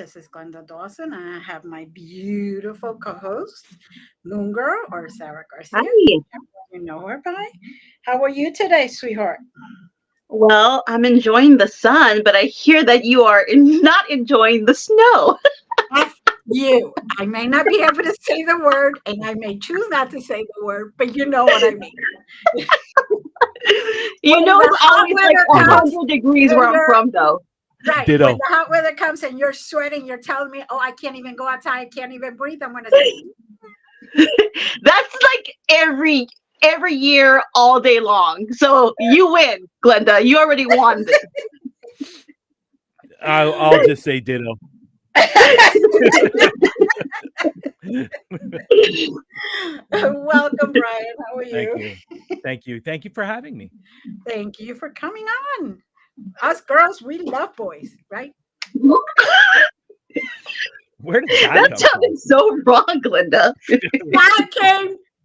This is Glenda Dawson. I have my beautiful co-host, Moon Girl or Sarah Garcia. Hi. You know her by. How are you today, sweetheart? Well, I'm enjoying the sun, but I hear that you are not enjoying the snow. F you. I may not be able to say the word, and I may choose not to say the word, but you know what I mean. You When know the it's hot always like weather comes, 100 degrees and where I'm you're from, though. right. When Ditto. the hot weather comes and you're sweating, you're telling me, "Oh, I can't even go outside. I can't even breathe." I'm gonna say, That's like every year, all day long. So you win, Glenda. You already won this. I'll just say ditto. "Welcome, Brian. How are Thank you? you. Thank you for having me. Thank you for coming on." Us girls, we love boys, right? Where did that That come sounded so wrong, Glenda.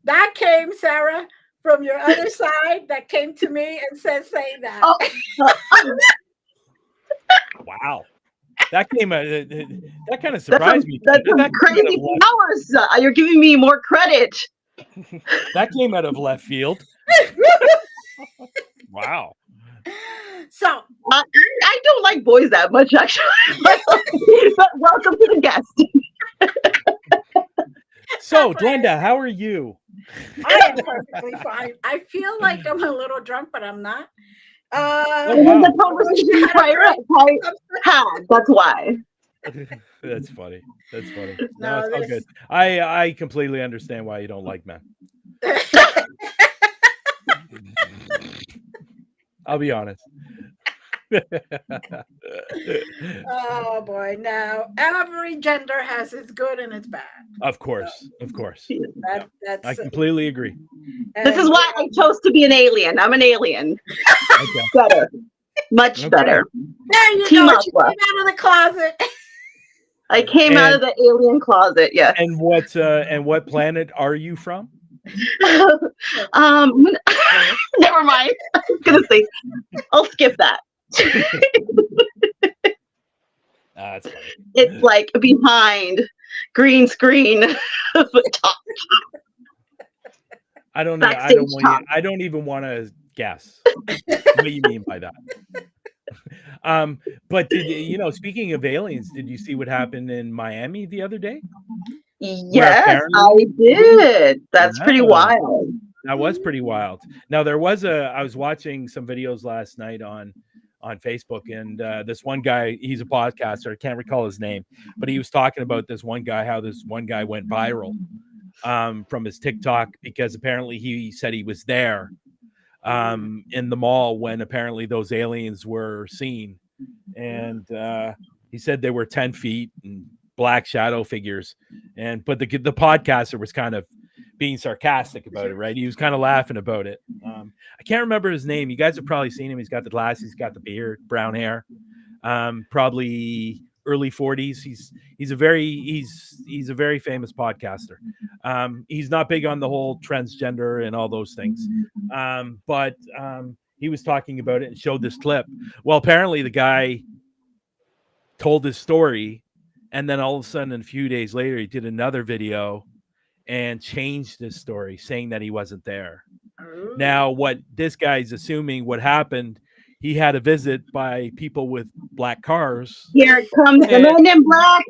That came, Sarah, from your other side. That came to me and said, "Say that." Oh, from? Wow. That came out. That kind of that's some, surprised me. that's some That came out of crazy powers. You're giving me more credit. that came out of left field. Wow. So, I don't like boys that much, actually. But welcome to the guest. So, Glenda, how are you? I am perfectly fine. I feel like I'm a little drunk, but I'm not. Oh, It was wow. a conversation prior had. That's why. That's funny. That's funny. No, No, it's all this good. I completely understand why you don't like men. I'll be honest. oh boy. Now every gender has its good and its bad. Of course. Yeah, That's I completely agree. This is and why I chose to be an alien. I'm an alien. Okay. Better. Much Okay. better. there you Team go. up. She came out of the closet. I came out of And the alien closet, yes. what planet are you from? um Never mind. I was gonna say I'll skip that. That's funny. It's like behind green screen top, I don't backstage top. I don't even want to guess what you mean by that. But speaking of aliens, did you see what happened in Miami the other day? Where Yes, apparently I did. That's pretty yeah, wild. that was pretty wild. Now I was watching some videos last night on Facebook, and this one guy, he's a podcaster. I can't recall his name, but he was talking about this one guy, how this one guy went viral from his TikTok because apparently he said he was there in the mall when apparently those aliens were seen, and he said they were 10 feet and black shadow figures, but the podcaster was kind of being sarcastic about it, right? He was kind of laughing about it. I can't remember his name. You guys have probably seen him. He's got the glasses, he's got the beard, brown hair, probably early 40s. He's a very famous podcaster. He's not big on the whole transgender and all those things, but he was talking about it and showed this clip. Well, apparently the guy told his story, and then all of a sudden, a few days later, he did another video and changed his story, saying that he wasn't there. Now, what this guy's assuming what happened, he had a visit by people with black cars. Here comes the man in black.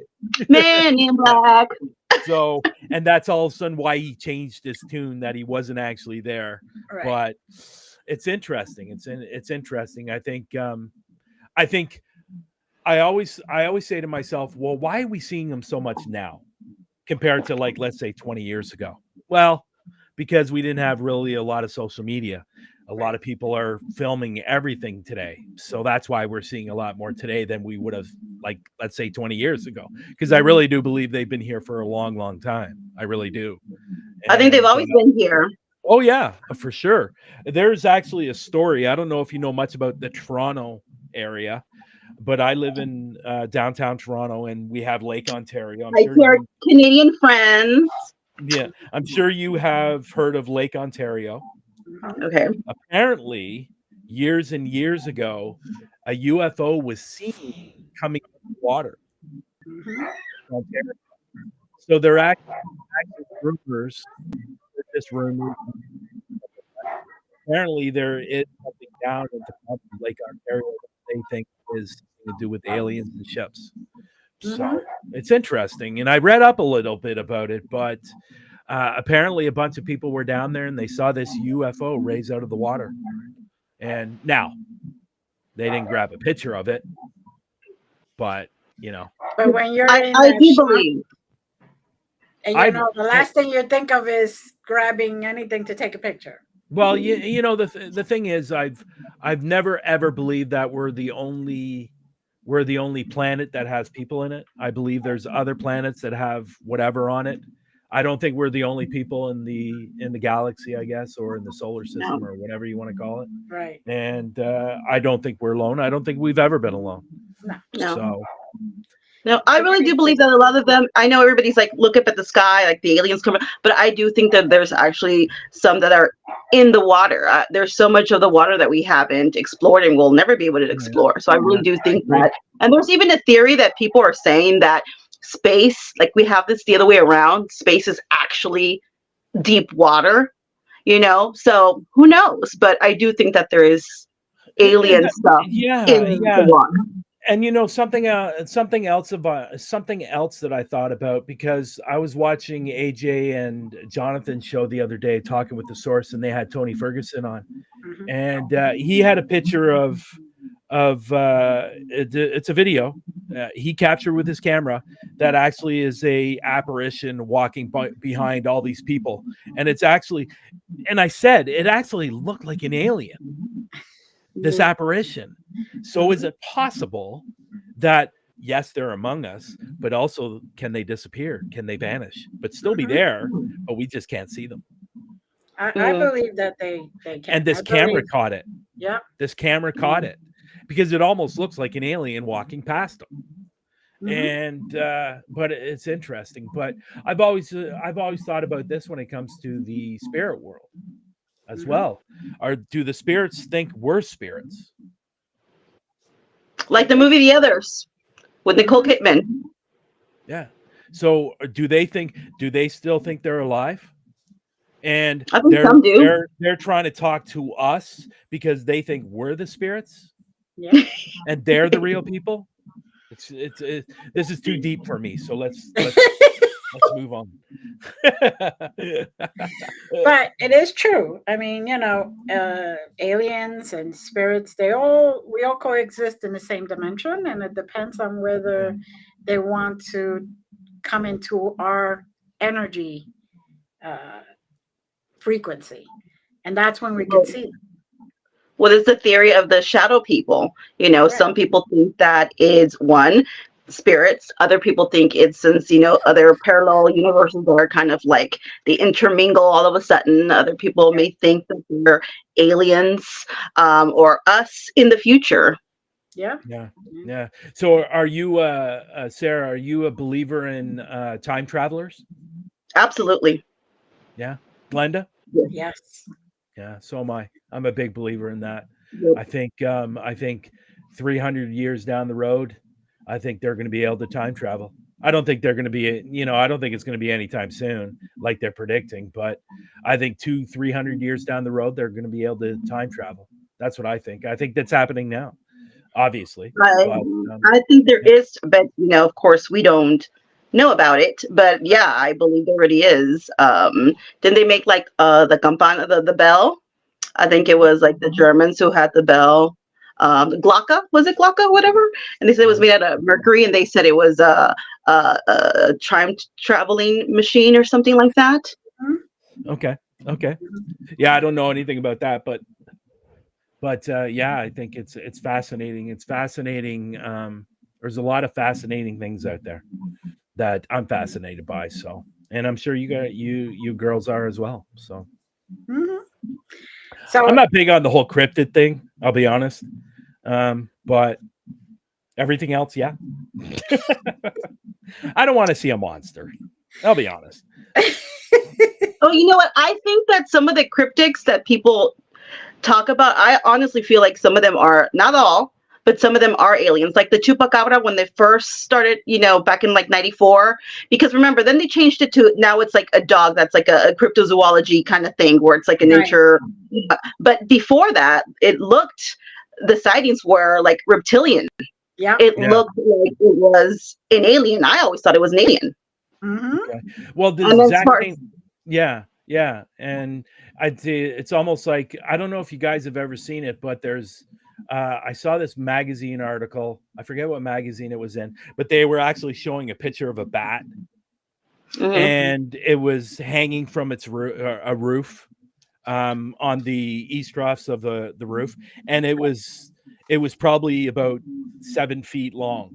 Man in black. So, and that's all of a sudden why he changed his tune, that he wasn't actually there. Right. But it's interesting. It's interesting. I think I always say to myself, well, why are we seeing them so much now compared to, like, let's say 20 years ago? Well, because we didn't have really a lot of social media. A lot of people are filming everything today. So that's why we're seeing a lot more today than we would have, like, let's say 20 years ago. Because I really do believe they've been here for a long, long time. I really do. I think they've always been here. Oh, yeah, for sure. There's actually a story. I don't know if you know much about the Toronto area, but I live in downtown Toronto, and we have Lake Ontario. I hear Canadian friends. Yeah, I'm sure you have heard of Lake Ontario. Okay. Apparently, years and years ago, a UFO was seen coming out of the water. Ontario. So they're actually rumors. They're just rumors. Apparently, there is something down in Lake Ontario that they think is to do with aliens and ships. So it's interesting. And I read up a little bit about it, but apparently a bunch of people were down there and they saw this UFO raise out of the water. And now they didn't grab a picture of it, but But when you're in I that do shock, believe. and the last thing you think of is grabbing anything to take a picture. Well, the thing is, I've never ever believed that we're the only planet that has people in it. I believe there's other planets that have whatever on it. I don't think we're the only people in the galaxy, I guess, or in the solar system, or whatever you want to call it. Right. And I don't think we're alone. I don't think we've ever been alone. No. So. No, I really do believe that a lot of them, I know everybody's like, look up at the sky, like the aliens come, but I do think that there's actually some that are in the water. There's so much of the water that we haven't explored and we'll never be able to explore. So I really do think that, and there's even a theory that people are saying that space, like we have this the other way around, space is actually deep water, so who knows? But I do think that there is alien stuff in the water. And something else that I thought about, because I was watching AJ and Jonathan's show the other day, talking with the source, and they had Tony Ferguson on, and he had a picture of it's a video he captured with his camera that actually is a apparition walking behind all these people, and it's actually, and I said it actually looked like an alien, this apparition. So is it possible that yes, they're among us, but also can they disappear? Can they vanish, but still be there, but we just can't see them? I believe that they can. And this camera caught it. Yeah. This camera caught it, because it almost looks like an alien walking past them. And but it's interesting. But I've always thought about this when it comes to the spirit world as well. Do the spirits think we're spirits? Like the movie The Others with Nicole Kidman. Yeah. So do they still think they're alive? And I think some do. They're trying to talk to us because they think we're the spirits. Yeah. And they're the real people. This is too deep for me. So let's move on. But it is true. I mean, aliens and spirits, we all coexist in the same dimension, and it depends on whether they want to come into our energy frequency, and that's when we can see them. What is the theory of the shadow people? Some people think that is one, spirits. Other people think it's since other parallel universes that are kind of like they intermingle all of a sudden. Other people may think that they're aliens or us in the future. Yeah. So are you Sarah, are you a believer in time travelers? Absolutely. Yeah. Glenda? Yes. Yeah, so am I. I'm a big believer in that. Yep. I think 300 years down the road, I think they're going to be able to time travel. I don't think they're going to be, I don't think it's going to be anytime soon, like they're predicting. But I think 200-300 years down the road, they're going to be able to time travel. That's what I think. I think that's happening now, obviously. I think there is, but of course, we don't know about it. But yeah, I believe there already is. Didn't they make like the campana, the bell? I think it was like the Germans who had the bell. Glocke, was it Glocke, whatever? And they said it was made out of mercury, and they said it was a time traveling machine or something like that. Okay. Yeah, I don't know anything about that, but yeah, I think it's fascinating. It's fascinating. There's a lot of fascinating things out there that I'm fascinated by. So, and I'm sure you girls are as well. So. So I'm not big on the whole cryptid thing, I'll be honest. But everything else, yeah. I don't want to see a monster. I'll be honest. Oh, you know what? I think that some of the cryptids that people talk about, I honestly feel like some of them are, not all, but some of them are aliens, like the chupacabra when they first started, back in like 94. Because remember, then they changed it to now it's like a dog that's like a cryptozoology kind of thing where it's like a nature. But before that, the sightings were like reptilian. Yeah. It looked like it was an alien. I always thought it was an alien. Mm-hmm. Okay. Well, the And then exact smart- same. Yeah. And I'd say it's almost like, I don't know if you guys have ever seen it, but there's, I saw this magazine article. I forget what magazine it was in, but they were actually showing a picture of a bat, and it was hanging from its roof, on the east troughs of the roof, and it was probably about 7 feet long,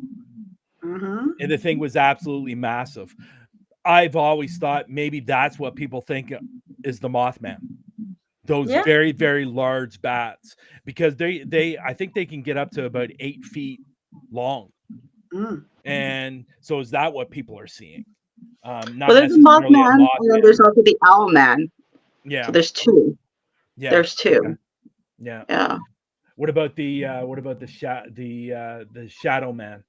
and the thing was absolutely massive. I've always thought maybe that's what people think is the Mothman. Those very, very large bats, because they I think they can get up to about 8 feet long. And so is that what people are seeing? Not there's a necessarily a Mothman, and then there's also the Owlman. Yeah. So there's two. Yeah. There's two. Okay. Yeah. Yeah. What about the Shadow Man,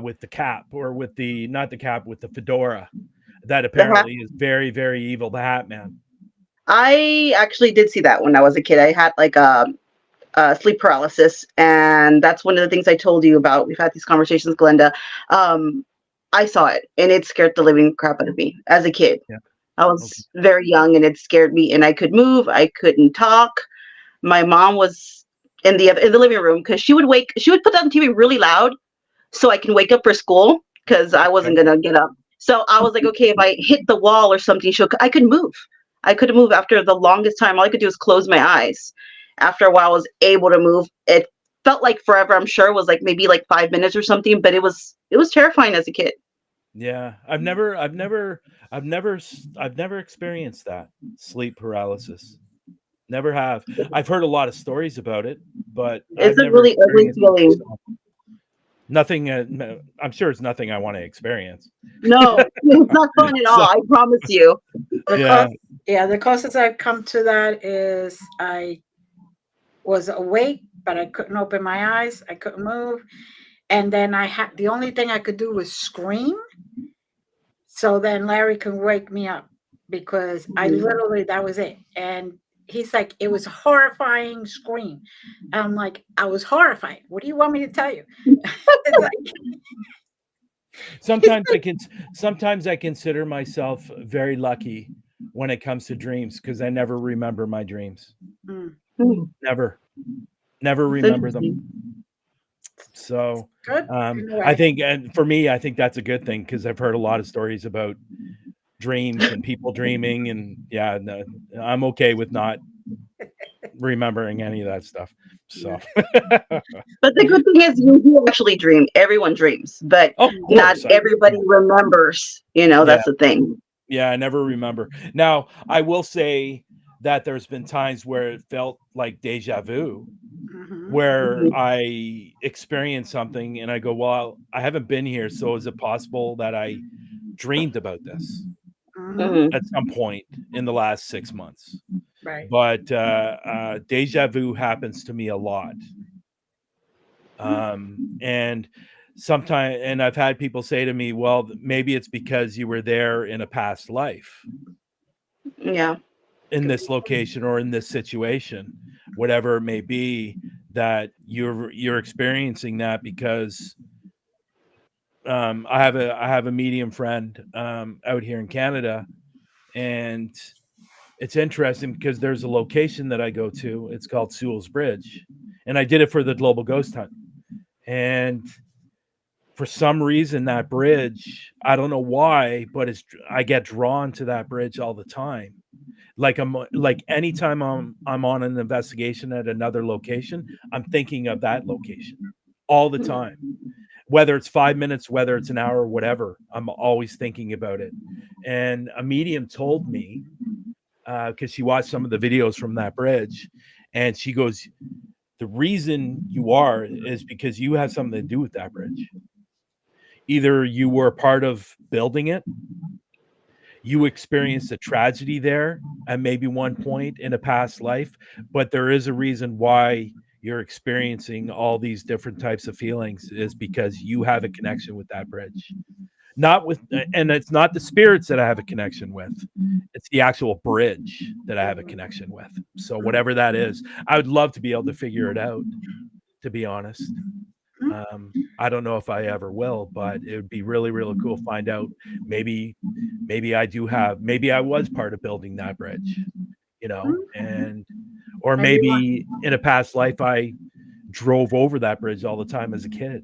with the cap, or with the not the cap, with the fedora, that apparently is very, very evil, the Hat Man. I actually did see that when I was a kid. I had like a sleep paralysis, and that's one of the things I told you about. We've had these conversations, Glenda. I saw it, and it scared the living crap out of me as a kid. Yeah. I was very young, and it scared me, and I could move. I couldn't talk. My mom was in the living room because she would put on TV really loud so I can wake up for school because I wasn't gonna get up. So I was like, okay, if I hit the wall or something, I could move. I couldn't move after the longest time. All I could do was close my eyes. After a while, I was able to move. It felt like forever. I'm sure it was like maybe like 5 minutes or something, but it was terrifying as a kid. Yeah, I've never experienced that sleep paralysis. Never have. I've heard a lot of stories about it, but It's I've a really ugly feeling. Nothing. I'm sure it's nothing I want to experience. No, it's not fun at all. I promise you. The closest I've come to that is I was awake, but I couldn't open my eyes. I couldn't move. And then the only thing I could do was scream. So then Larry can wake me up, because I literally, that was it. And he's like, it was a horrifying scream. And I'm like, I was horrified. What do you want me to tell you? Sometimes I consider myself very lucky when it comes to dreams, because I never remember my dreams. Never remember them. So I think, and for me, I think that's a good thing, because I've heard a lot of stories about dreams and people dreaming, and no, I'm okay with not remembering any of that stuff. So but the good thing is you do actually dream. Everyone dreams, but not everybody remembers. That's the thing. Yeah, I never remember. Now, I will say that there's been times where it felt like deja vu, where I experienced something and I go, well, I haven't been here, so is it possible that I dreamed about this at some point in the last 6 months? Right. But deja vu happens to me a lot. And sometimes, and I've had people say to me, well, maybe it's because you were there in a past life. Yeah. In this location or in this situation, whatever it may be, that you're experiencing that, because I have a medium friend out here in Canada, and it's interesting because there's a location that I go to. It's called Sewell's Bridge, and I did it for the Global Ghost Hunt. And for some reason, that bridge, I don't know why, but I get drawn to that bridge all the time. Like anytime I'm on an investigation at another location, I'm thinking of that location all the time. Whether it's 5 minutes, whether it's an hour, whatever, I'm always thinking about it. And a medium told me, because she watched some of the videos from that bridge, and she goes, the reason you are is because you have something to do with that bridge. Either you were part of building it, you experienced a tragedy there at maybe one point in a past life, but there is a reason why you're experiencing all these different types of feelings is because you have a connection with that bridge. Not with, and it's not the spirits that I have a connection with. It's the actual bridge that I have a connection with. So whatever that is, I would love to be able to figure it out, to be honest. I don't know if I ever will, but it would be really, really cool to find out. Maybe I was part of building that bridge, and, or maybe in a past life, I drove over that bridge all the time as a kid.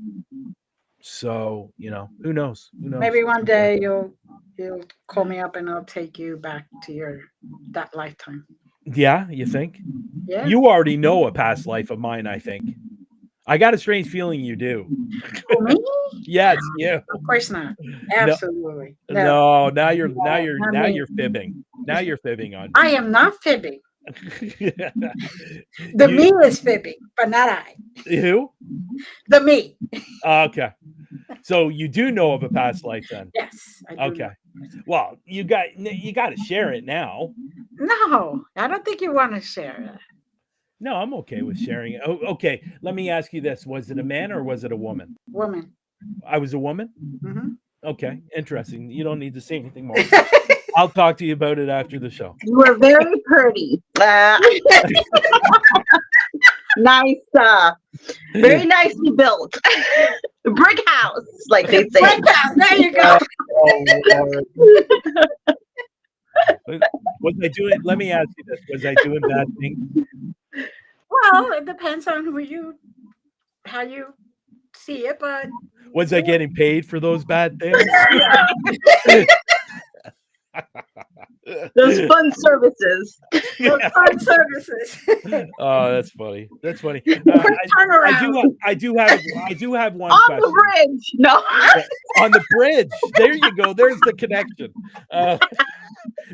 So, who knows? Maybe one day you'll call me up and I'll take you back to that lifetime. Yeah, you think? Yeah. You already know a past life of mine, I think. I got a strange feeling you do. Oh, me? Yes, you. Of course not. Absolutely. No, now you're fibbing. Now you're fibbing on me. I am not fibbing. The me is fibbing, but not I. Who? The me. Okay. So you do know of a past life then? Yes. I do. Okay. Well, you got to share it now. No, I don't think you want to share it. No, I'm okay with sharing it. Oh, okay. Let me ask you this. Was it a man or was it a woman? Woman. I was a woman? Mm-hmm. Okay. Interesting. You don't need to say anything more. I'll talk to you about it after the show. You were very pretty. Nice. Very nicely built. Brick house, like they say. Brick house. There you go. Was I doing? Let me ask you this: was I doing bad things? Well, it depends on how you see it, but was I getting paid for those bad things? Those fun services. Those fun services. Oh, that's funny. That's funny. Quick turnaround. I do have one on question. The bridge. No. On the bridge. There you go. There's the connection.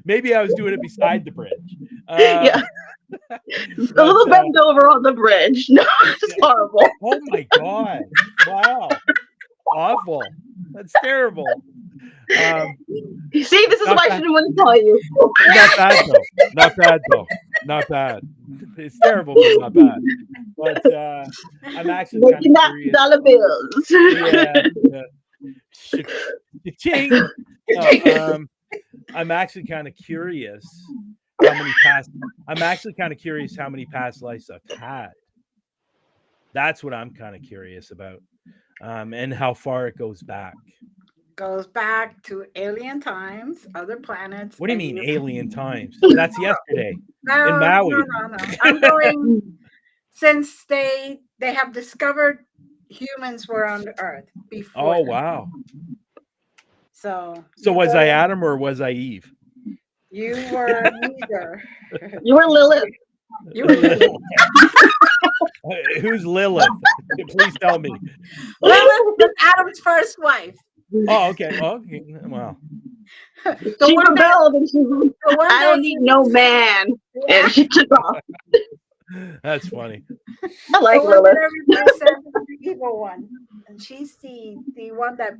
Maybe I was doing it beside the bridge. Yeah. A little bent over on the bridge. No, it's horrible. Oh my God. Wow. Awful. That's terrible. See, this is why I shouldn't want to tell you. Not bad though. Not bad. It's terrible, but not bad. But I'm actually kind of curious. $dollar bills. Yeah. Ching. I'm actually kind of curious how many past lives I've had. That's what I'm kind of curious about. And how far it goes back. Goes back to alien times, other planets. What do you mean alien times? That's yesterday in Maui. No. I'm going since they have discovered humans were on the Earth before. Oh wow. So was I Adam or was I Eve? You were neither. You were Lilith. You were Lilith. Who's Lilith? Please tell me. Lilith was Adam's first wife. Oh, okay. Wow. She rebelled and I don't need no man. Yeah. And she took off. That's funny. I like Lilith. The evil one. And she's the one that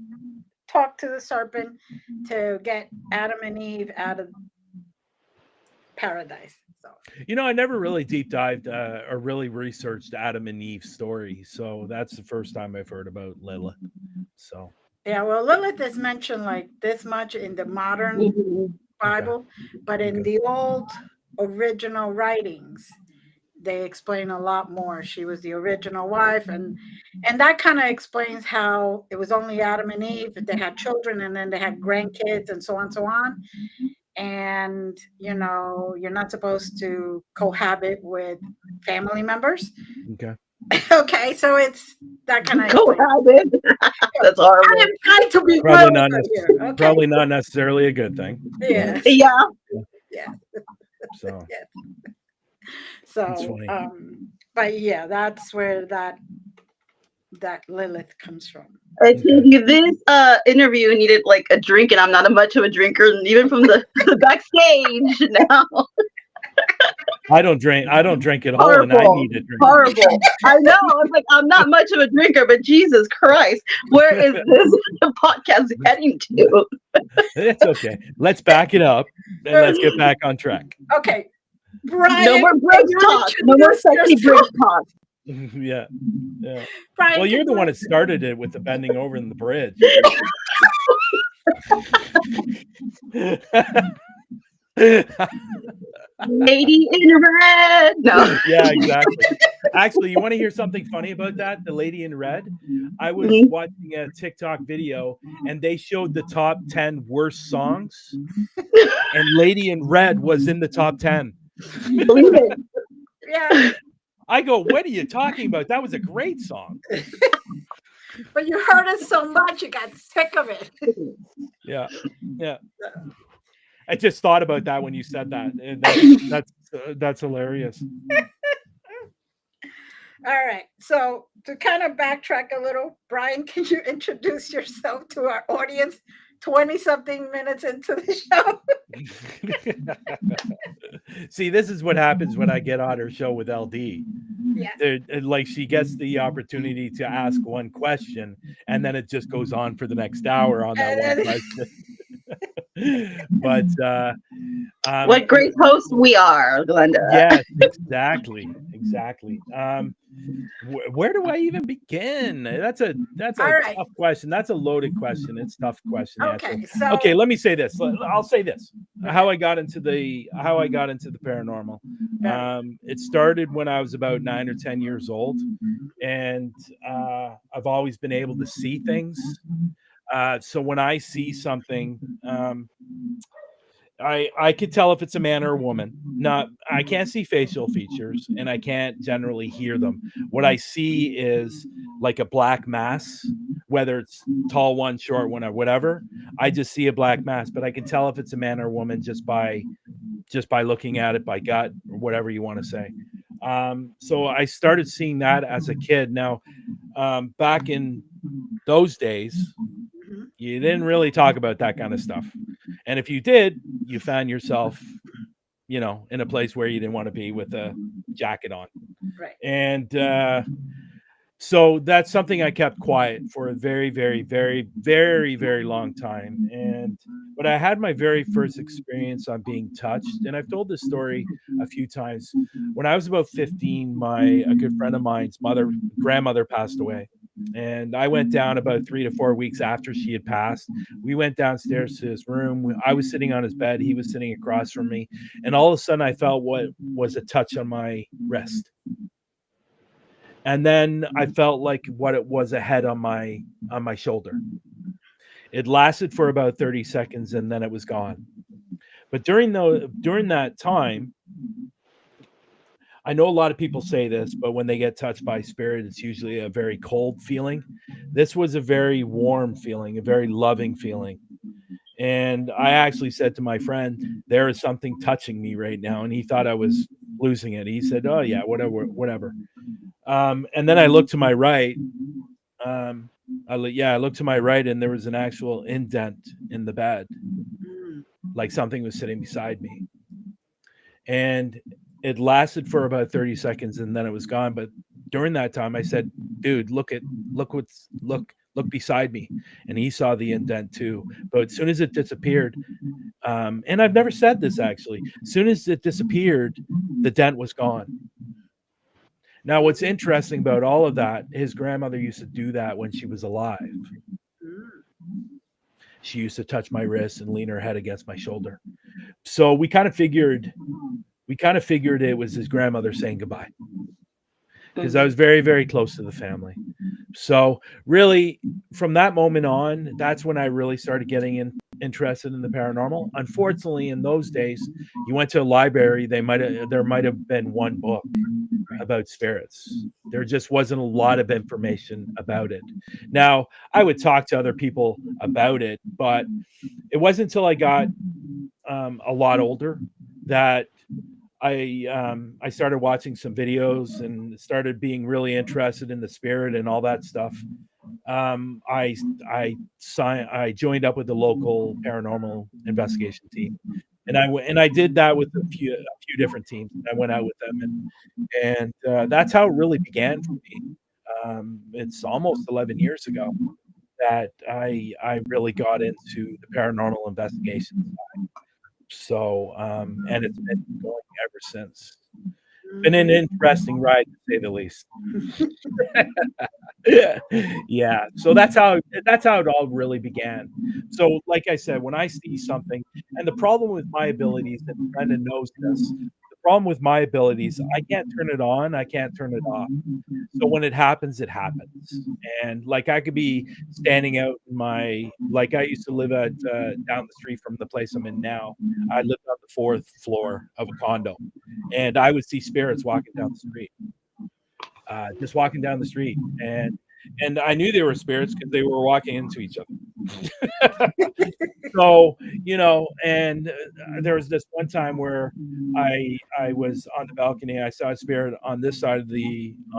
talked to the serpent to get Adam and Eve out of paradise. So. I never really deep dived or really researched Adam and Eve's story. So that's the first time I've heard about Lilith. So. Yeah, well, Lilith is mentioned like this much in the modern Bible, but in the old original writings, they explain a lot more. She was the original wife, and that kind of explains how it was only Adam and Eve. They had children, and then they had grandkids, and so on and so on. And you're not supposed to cohabit with family members. Okay. Okay, so it's that kind of cohabit. That's horrible. I am trying to be probably not necessarily a good thing. Yeah. Yeah. So. Yeah. So, but yeah, that's where that Lilith comes from. I think this interview needed like a drink, and I'm not much of a drinker, even from the backstage now. I don't drink at all, and I need a drink. Horrible. I know. I was like, I'm not much of a drinker, but Jesus Christ, where is this podcast heading to? It's okay. Let's back it up and let's get back on track. Okay. Brian, no more bridge talk. No more sexy bridge talk. Yeah. Yeah. Brian, Well, you're can the you one that started it with the bending over in the bridge. Lady in red. No. Yeah, exactly. Actually, you want to hear something funny about that? The lady in red. I was Mhm. watching a TikTok video and they showed the top 10 worst songs, and Lady in Red was in the top 10. Believe it. yeah, I go, what are you talking about? That was a great song. but you heard it so much, you got sick of it. Yeah. Yeah. I just thought about that when you said that. And that's hilarious. All right. So to kind of backtrack a little, Brian, can you introduce yourself to our audience 20 something minutes into the show? See, this is what happens when I get on her show with LD. Yeah. Like she gets the opportunity to ask one question, and then it just goes on for the next hour on that one And then, question. But What great hosts we are, Glenda. yes, exactly. Where do I even begin? That's a all right. tough question. That's a loaded question. It's a tough question to answer. Okay. So Okay, let me say this. I'll say this. How I got into the paranormal. It started when I was about 9 or 10 years old, and I've always been able to see things. So when I see something, I could tell if it's a man or a woman. Not I can't see facial features and I can't generally hear them. What I see is like a black mass, whether it's tall one, short one, or whatever. I just see a black mass, but I can tell if it's a man or a woman just by looking at it by gut or whatever you want to say. So I started seeing that as a kid. Now, back in those days, you didn't really talk about that kind of stuff. And if you did, you found yourself, in a place where you didn't want to be with a jacket on. right. And so that's something I kept quiet for a very, very, very, very, very long time. And but I had my very first experience on being touched, and I've told this story a few times. When I was about 15, a good friend of mine's grandmother passed away. And I went down about 3 to 4 weeks after she had passed. We went downstairs to his room. I was sitting on his bed. He was sitting across from me. And all of a sudden, I felt what was a touch on my wrist. And then I felt like what it was a head on my shoulder. It lasted for about 30 seconds and then it was gone. But during that time, I know a lot of people say this, but when they get touched by spirit, it's usually a very cold feeling. This was a very warm feeling, a very loving feeling. And I actually said to my friend, there is something touching me right now. And he thought I was losing it. He said, oh yeah, whatever. And then I looked to my right. I looked to my right, and there was an actual indent in the bed, like something was sitting beside me. And it lasted for about 30 seconds, and then it was gone. But during that time, I said, "Dude, look beside me," and he saw the indent too. But as soon as it disappeared, and I've never said this actually, as soon as it disappeared, the dent was gone. Now, what's interesting about all of that, his grandmother used to do that when she was alive. She used to touch my wrist and lean her head against my shoulder. So we kind of figured it was his grandmother saying goodbye, because I was very, very close to the family. So really, from that moment on, that's when I really started getting interested in the paranormal. Unfortunately, in those days, you went to a library, there might have been one book about spirits. There just wasn't a lot of information about it. Now, I would talk to other people about it, but it wasn't until I got a lot older that I started watching some videos and started being really interested in the spirit and all that stuff. I joined up with the local paranormal investigation team, and I did that with a few different teams. I went out with them, and that's how it really began for me. It's almost 11 years ago that I really got into the paranormal investigation side. So, and it's been going ever since. Been an interesting ride to say the least. Yeah. So that's how it all really began. So like I said, when I see something, and the problem with my abilities, and Brenda knows this, the problem with my abilities, I can't turn it on, I can't turn it off. So when it happens, it happens. And like I could be standing out in like I used to live at down the street from the place I'm in now. I lived on the 4th floor of a condo, and I would see spirits walking down the street, just walking down the street, and I knew they were spirits because they were walking into each other. So and there was this one time where I was on the balcony. I saw a spirit on this side of the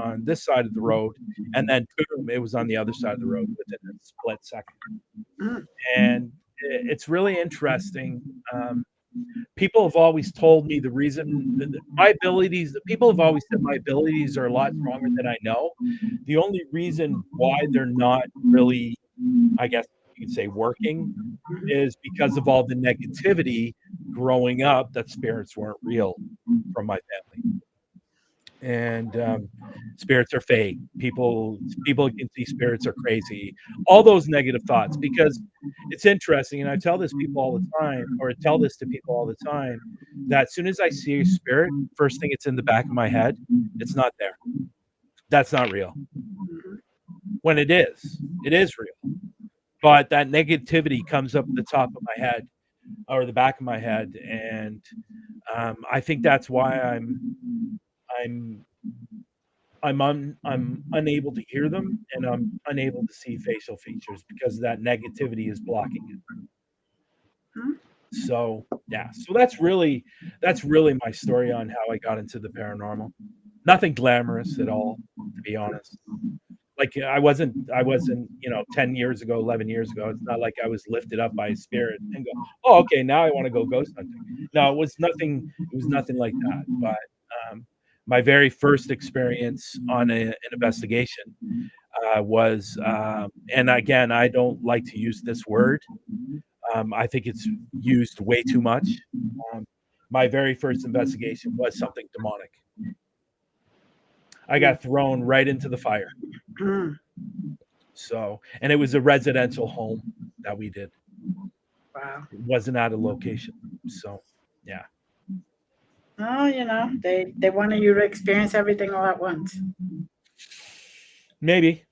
road, and then boom, it was on the other side of the road within a split second. And it's really interesting. People have always told me the reason my abilities. People have always said my abilities are a lot stronger than I know. The only reason why they're not really, I guess you could say, working, is because of all the negativity growing up that spirits weren't real from my family. And spirits are fake. People can see spirits are crazy. All those negative thoughts, because it's interesting, and I tell this to people all the time, that as soon as I see a spirit, first thing it's in the back of my head, it's not there. That's not real. When it is real. But that negativity comes up at the top of my head or the back of my head, and I think that's why I'm unable to hear them, and I'm unable to see facial features because that negativity is blocking it. So yeah, so that's really my story on how I got into the paranormal. Nothing glamorous at all, to be honest. Like I wasn't 10 years ago, 11 years ago, it's not like I was lifted up by a spirit and go, oh, okay, now I want to go ghost hunting. No, it was nothing like that. But my very first experience on an investigation was, and again, I don't like to use this word. I think it's used way too much. My very first investigation was something demonic. I got thrown right into the fire. So, and it was a residential home that we did. Wow. It wasn't at a location. So, yeah. Oh, they wanted you to experience everything all at once. Maybe.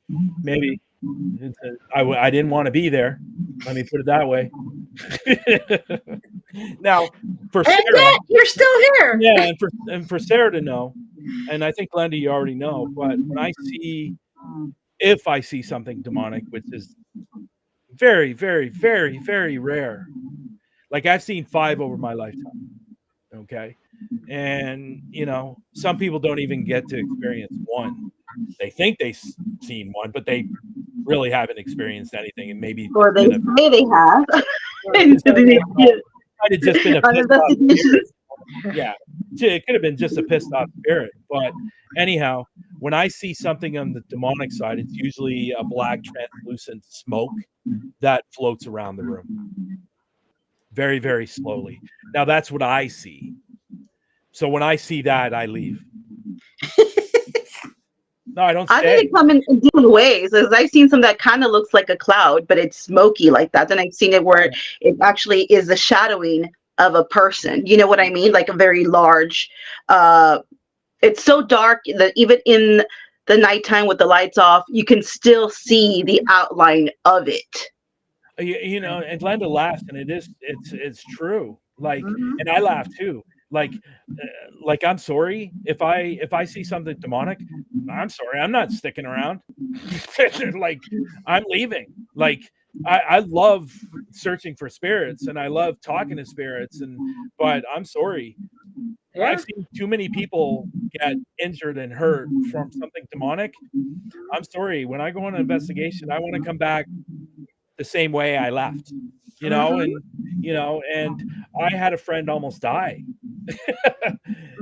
I didn't want to be there. Let me put it that way. Now, for Sarah, and yet you're still here. Yeah, and for Sarah to know, and I think Glenda, you already know, but if I see something demonic, which is very, very, very, very rare, like I've seen 5 over my lifetime. Okay. And some people don't even get to experience one. They think they've seen one, but they really haven't experienced anything, and maybe or they say they have. Might have just been a pissed off spirit. Yeah, it could have been just a pissed off spirit. But anyhow, when I see something on the demonic side, it's usually a black translucent smoke that floats around the room very, very slowly. Now that's what I see. So when I see that, I leave. No, I don't stay. I think it come in different ways. As I've seen some that kind of looks like a cloud, but it's smoky like that. Then I've seen it where it actually is the shadowing of a person. You know what I mean? Like a very large. It's so dark that even in the nighttime with the lights off, you can still see the outline of it. And Glenda laughs, and it's true. Like, and I laugh too. Like I'm sorry if I see something demonic. I'm sorry, I'm not sticking around. Like I'm leaving. Like I love searching for spirits, and I love talking to spirits, but I'm sorry. Yeah. I've seen too many people get injured and hurt from something demonic. I'm sorry. When I go on an investigation, I want to come back the same way I left. And I had a friend almost die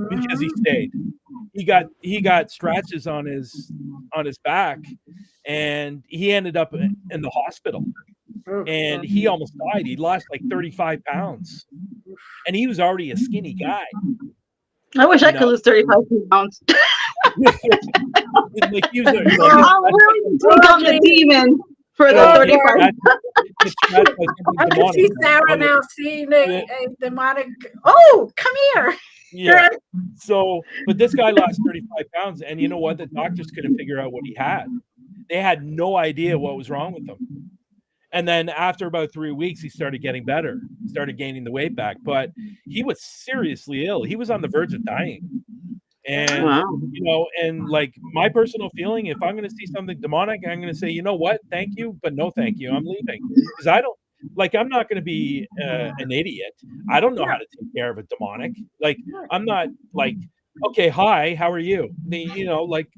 because he stayed. He got scratches on his back, and he ended up in the hospital, and he almost died. He lost like 35 pounds, and he was already a skinny guy. I wish I You could lose 35 pounds. Like, he was like, I'll really take on the demon for the oh, 35. it's scratched by something I can demonic. see Sarah now seeing a, Yeah. a demonic. Oh, come here. Yeah. So, but this guy lost 35 pounds, and you know what? The doctors couldn't figure out what he had. They had no idea what was wrong with him. And then after about 3 weeks, he started getting better, started gaining the weight back. But he was seriously ill. He was on the verge of dying. And Wow. you know, and like, my personal feeling, if I'm going to see something demonic, I'm going to say, you know what, thank you, but no thank you, I'm leaving, because I don't, like, I'm not going to be an idiot. I don't know how to take care of a demonic. Like, I'm not like, okay, hi, how are you? You know, like,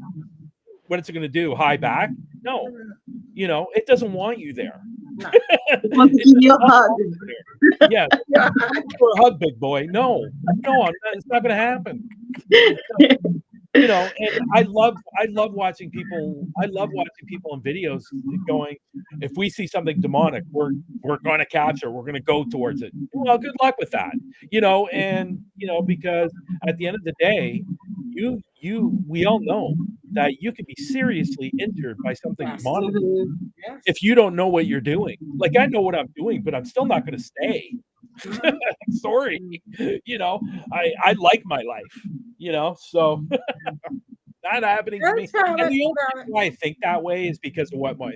what is it going to do? Hi back? No, you know, it doesn't want you there. I want to give you a hug. Yeah, for a hug, big boy. No, it's not going to happen. You know, and I love watching people. I love watching people in videos going, if we see something demonic, we're going to capture. We're going to go towards it. Well, good luck with that. You know, and you know, because at the end of the day, we all know that you can be seriously injured by something demonic if you don't know what you're doing. Like, I know what I'm doing, but I'm still not going to stay. Sorry, you know, I like my life, you know, so not happening to me. And the only reason why I think that way is because of what my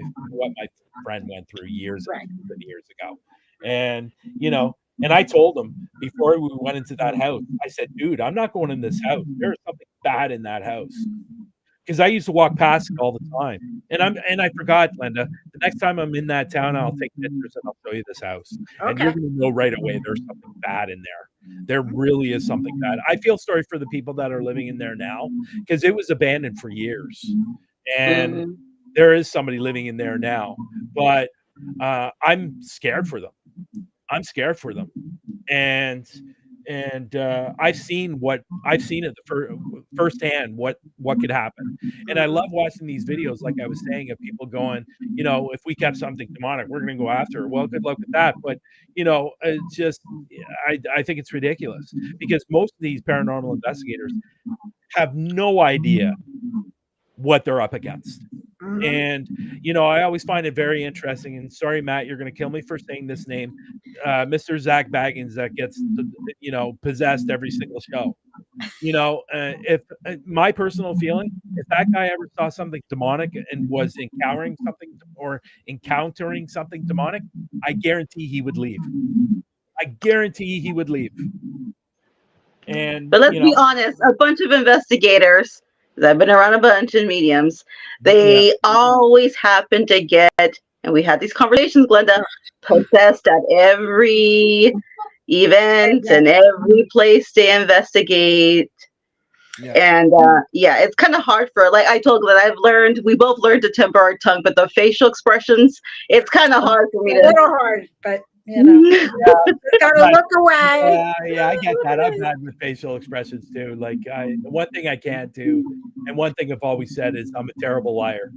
friend went through years and years ago. And you know, and I told him before we went into that house, I said, dude, I'm not going in this house. There's something bad in that house. Because I used to walk past it all the time. And I forgot, Linda. The next time I'm in that town, I'll take pictures and I'll show you this house. And you're gonna know right away there's something bad in there. There really is something bad. I feel sorry for the people that are living in there now, because it was abandoned for years. And there is somebody living in there now. But I'm scared for them. I'm scared for them. And I've seen it firsthand what could happen. And I love watching these videos, like I was saying, of people going, you know, if we catch something demonic, we're going to go after it. Well, good luck with that. But you know, it's just, I think it's ridiculous, because most of these paranormal investigators have no idea what they're up against. And you know, I always find it very interesting, and sorry, Matt, you're going to kill me for saying this name, Mr. Zach Baggins, that gets, you know, possessed every single show. You know, if my personal feeling, if that guy ever saw something demonic and was encountering something demonic, I guarantee he would leave. I guarantee he would leave. And but let's be honest, a bunch of investigators, because I've been around a bunch of mediums, they always happen to get, and we had these conversations, Glenda, possessed at every event and every place they investigate. And it's kind of hard for, like I told Glenda, we both learned to temper our tongue, but the facial expressions, it's kind of hard for me to. A little hard, but you know, just gotta look away. Yeah, I get that. I'm bad with facial expressions too. Like, one thing I can't do, and one thing I've always said, is I'm a terrible liar.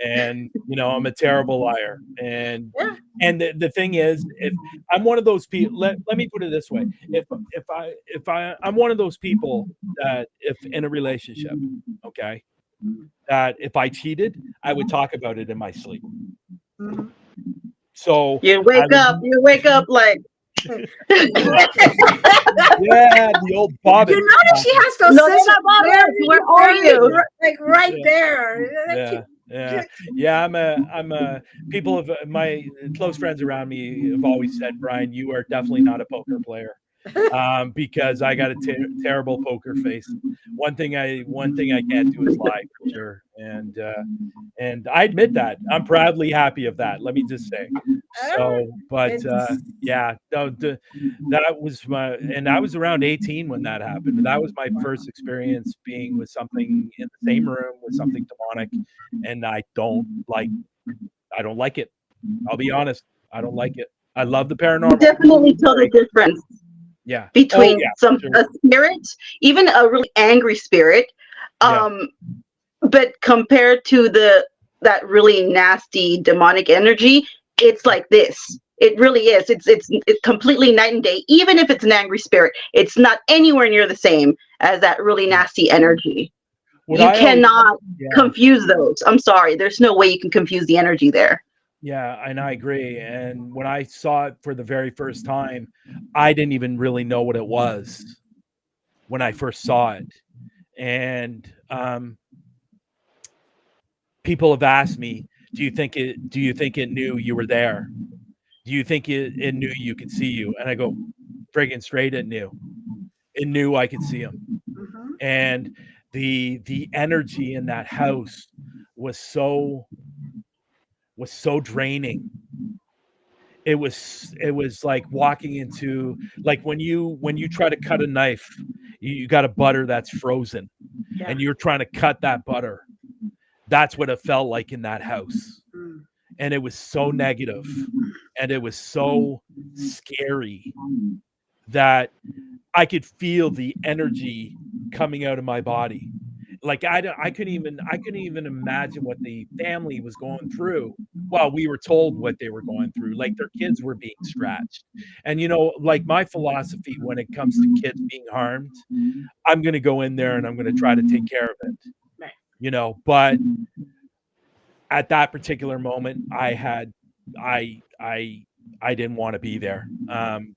And you know, I'm a terrible liar. And the thing is, if I'm one of those people, let me put it this way: if I'm one of those people that, if in a relationship, okay, that if I cheated, I would talk about it in my sleep. So you wake up like yeah, the old Bobbin. You notice she has those sisters. Where are you? Like right there. Yeah. I'm a people of my close friends around me have always said, Brian, you are definitely not a poker player. Because I got a terrible poker face. One thing I can't do is lie, for sure. And I admit that. I'm proudly happy of that. Let me just say. So, but that was and I was around 18 when that happened. And that was my first experience being with something in the same room with something demonic, and I don't like it. I'll be honest. I don't like it. I love the paranormal. You definitely tell the difference. Yeah. Between a spirit, even a really angry spirit, but compared to that really nasty demonic energy, it's like this. It really is. It's completely night and day. Even if it's an angry spirit, it's not anywhere near the same as that really nasty energy. What You I always- cannot yeah. confuse those. I'm sorry. There's no way you can confuse the energy there. Yeah, and I agree. And when I saw it for the very first time, I didn't even really know what it was when I first saw it. And people have asked me, do you think it knew you were there? Do you think it knew you could see you? And I go, friggin' straight, it knew. It knew I could see him. Mhm. And the energy in that house was so draining. It was like walking into, like when you try to cut a knife, you got a butter that's frozen, Yeah. and you're trying to cut that butter. That's what it felt like in that house. Mm. And it was so negative, and it was so scary that I could feel the energy coming out of my body. Like I couldn't even imagine what the family was going through. Well, we were told what they were going through, like their kids were being scratched. And like my philosophy when it comes to kids being harmed, I'm going to go in there and I'm going to try to take care of it. Right. But at that particular moment, I didn't want to be there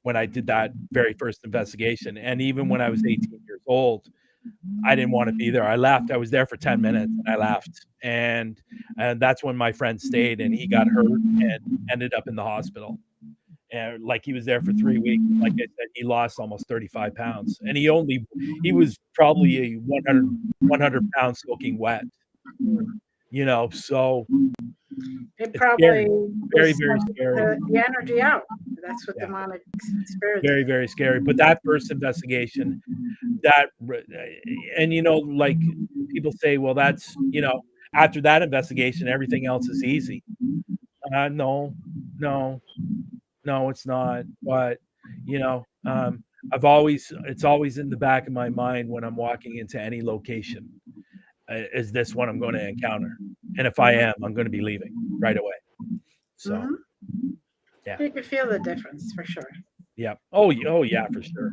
when I did that very first investigation. And even when I was 18 years old, I didn't want to be there. I left. I was there for 10 minutes and I left. And that's when my friend stayed, and he got hurt and ended up in the hospital. And like he was there for 3 weeks. Like I said, he lost almost 35 pounds, and he was probably a 100 pounds soaking wet, so It it's probably scary. Very, was very scary. the energy out. That's what Yeah. demonic spirits. Very, very scary. But that first investigation, and like people say, well, that's after that investigation, everything else is easy. No, it's not. But it's always in the back of my mind when I'm walking into any location. Is this what I'm going to encounter? And if I am, I'm going to be leaving right away. So, Mhm. yeah. You can feel the difference for sure. Yeah. Oh, yeah, for sure.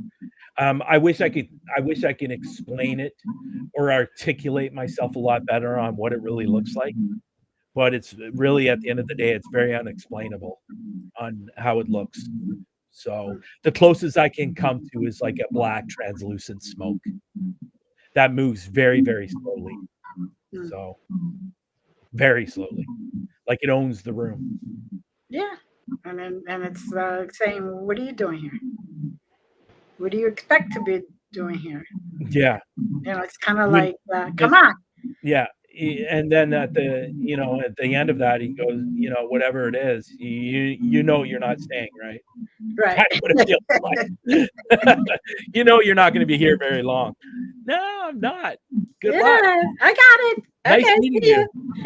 I wish I could explain it or articulate myself a lot better on what it really looks like. But it's really, at the end of the day, it's very unexplainable on how it looks. So the closest I can come to is like a black translucent smoke that moves very, very slowly. So very slowly, like it owns the room. Yeah. And it's saying, what are you doing here? What do you expect to be doing here? Yeah. It's kind of like, come on. Yeah. And then at the end of that, he goes, whatever it is, you're not staying, right? Right. That's what it feels like. You're not going to be here very long. No, I'm not. Good luck. I got it. Nice Okay, meeting see ya. you.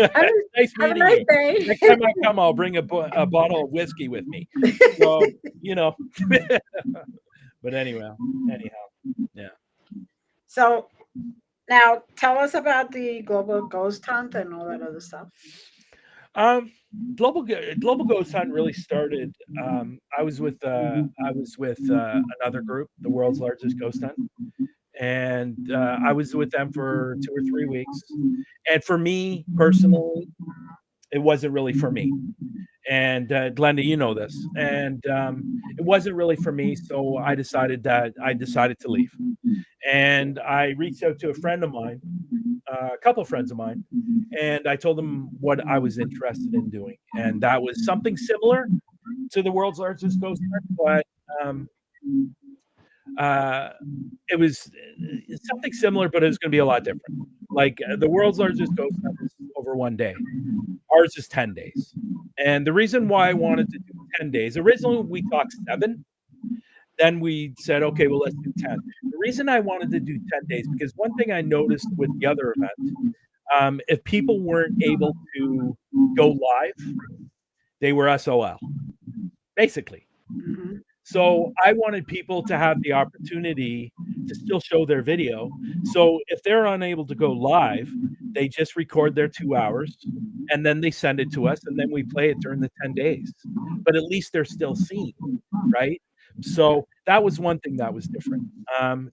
Nice Have a meeting nice you. day. Next time I come, I'll bring a bottle of whiskey with me. So, but anyhow, yeah. So now tell us about the global ghost hunt and all that other stuff. Global Ghost Hunt really started. I was with another group, the world's largest ghost hunt, and I was with them for 2 or 3 weeks. And for me personally, it wasn't really for me. And Glenda, you know this, and it wasn't really for me. So I decided to leave, and I reached out to a friend of mine, a couple of friends of mine, and I told them what I was interested in doing, and that was something similar to the world's largest ghost hunt, but it was something similar, but it was going to be a lot different. Like the world's largest ghost hunt is over 1 day. Ours is 10 days. And the reason why I wanted to do 10 days, originally we talked 7. Then we said, okay, well, let's do 10. The reason I wanted to do 10 days, because one thing I noticed with the other event, if people weren't able to go live, they were SOL, basically. Mhm. So I wanted people to have the opportunity to still show their video. So if they're unable to go live, they just record their 2 hours and then they send it to us and then we play it during the 10 days. But at least they're still seen, right? So that was one thing that was different.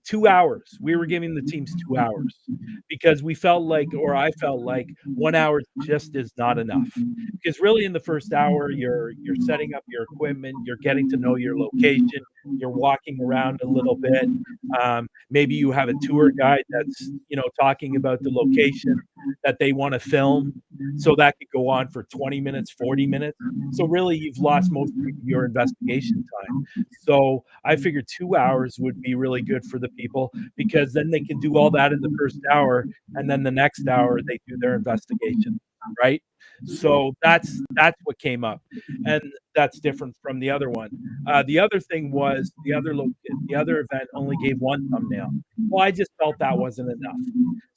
2 hours. We were giving the teams 2 hours because we felt like, or I felt like 1 hour just is not enough. Because really in the first hour, you're setting up your equipment, you're getting to know your location, you're walking around a little bit. Maybe you have a tour guide that's, talking about the location that they want to film. So that could go on for 20 minutes, 40 minutes. So really you've lost most of your investigation time. So I figured 2 hours would be really good for the people because then they can do all that in the first hour and then the next hour they do their investigation, right? So that's what came up, and that's different from the other one. The other thing was the other event only gave one thumbnail. Well, I just felt that wasn't enough.